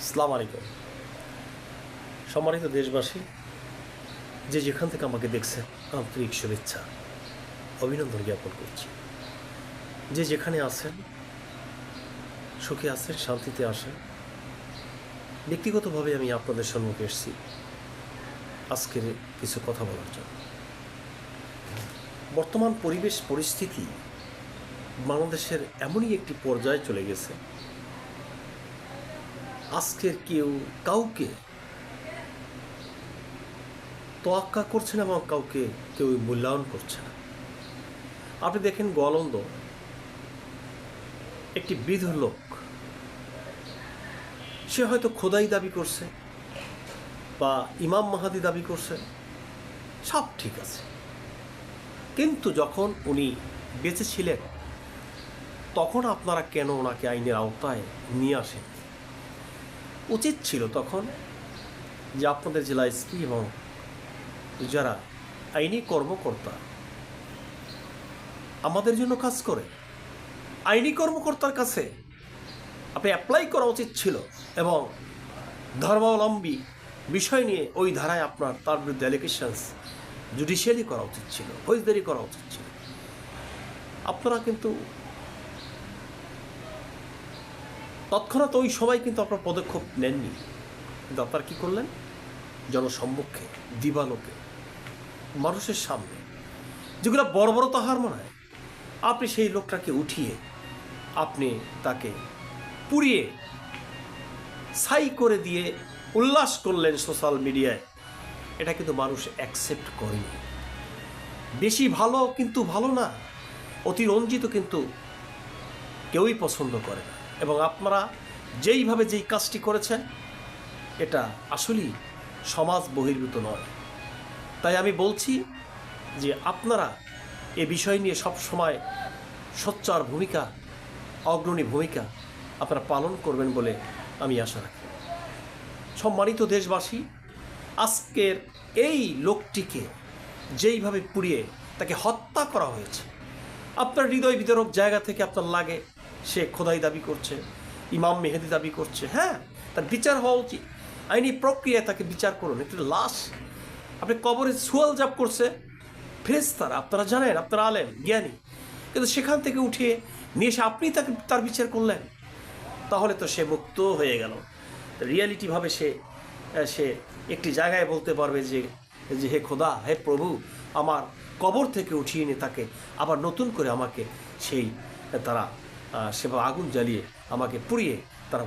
আসসালামু আলাইকুম। সম্মানিত দেশবাসী, যে যেখান থেকে আমাকে দেখছেন, আন্তরিক শুভেচ্ছা অভিনন্দন জ্ঞাপন করছি। যে যেখানে আছেন, সুখে আছেন, শান্তিতে আসেন। ব্যক্তিগতভাবে আমি আপনাদের সম্মুখে এসেছি আজকের কিছু কথা বলার জন্য। বর্তমান পরিবেশ পরিস্থিতি বাংলাদেশের এমনই একটি পর্যায়ে চলে গেছে, আজকের কেউ কাউকে তোয়াক্কা করছে না এবং কাউকে কেউ মূল্যায়ন করছে না। আপনি দেখেন, গোয়ালন্দ একটি বৃদ্ধ লোক, সে হয়তো খোদাই দাবি করছে বা ইমাম মাহাদি দাবি করছে, সব ঠিক আছে, কিন্তু যখন উনি বেঁচে ছিলেন তখন আপনারা কেন ওনাকে আইনের আওতায় নিয়ে আসেন? উচিত ছিল তখন যে আপনাদের জেলা এসপি এবং যারা আইনি কর্মকর্তা আমাদের জন্য কাজ করে, আইনি কর্মকর্তার কাছে আপনি অ্যাপ্লাই করা উচিত ছিল এবং ধর্মাবলম্বী বিষয় নিয়ে ওই ধারায় আপনার তার বিরুদ্ধে অ্যালিগেশনস জুডিশিয়ালি করা উচিত ছিল, ফৌজদারি করা উচিত ছিল। আপনারা কিন্তু তৎক্ষণাৎ ওই সময় কিন্তু আপনার পদক্ষেপ নেননি, কিন্তু আপনারা কী করলেন? জনসম্মুখে, দিবালোকে, মানুষের সামনে, যেগুলো বড় বড় তাহার মনে হয়, আপনি সেই লোকটাকে উঠিয়ে আপনি তাকে পুড়িয়ে ছাই করে দিয়ে উল্লাস করলেন সোশ্যাল মিডিয়ায়। এটা কিন্তু মানুষ অ্যাকসেপ্ট করেনি। বেশি ভালো কিন্তু ভালো না, অতিরঞ্জিত কিন্তু কেউই পছন্দ করে না। এবং আপনারা যেইভাবে যেই কাজটি করেছেন, এটা আসলেই সমাজ বহির্ভূত নয়। তাই আমি বলছি যে আপনারা এ বিষয় নিয়ে সব সময় সোচ্চার ভূমিকা, অগ্রণী ভূমিকা আপনারা পালন করবেন বলে আমি আশা রাখি। সম্মানিত দেশবাসী, আজকের এই লোকটিকে যেইভাবে পুড়িয়ে তাকে হত্যা করা হয়েছে, আপনার হৃদয় বিদারক জায়গা থেকে আপনার লাগে সে খোদাই দাবি করছে, ইমাম মেহেদি দাবি করছে, হ্যাঁ, তার বিচার হওয়া উচিত। আইনি প্রক্রিয়ায় তাকে বিচার করুন। একটি লাশ আপনি কবরে সুয়াল জাপ করছে ফেরেশতারা, আপনারা জানেন, আপনারা আলেম জ্ঞানী, কিন্তু সেখান থেকে উঠিয়ে নিয়ে এসে আপনি তাকে তার বিচার করলেন, তাহলে তো সে মুক্ত হয়ে গেল। রিয়ালিটিভাবে সে একটি জায়গায় বলতে পারবে যে হে খোদা, হে প্রভু, আমার কবর থেকে উঠিয়ে এনে তাকে আবার নতুন করে আমাকে সেই তারা সেবা আগুন জ্বালিয়ে আমাকে পুড়িয়ে তারা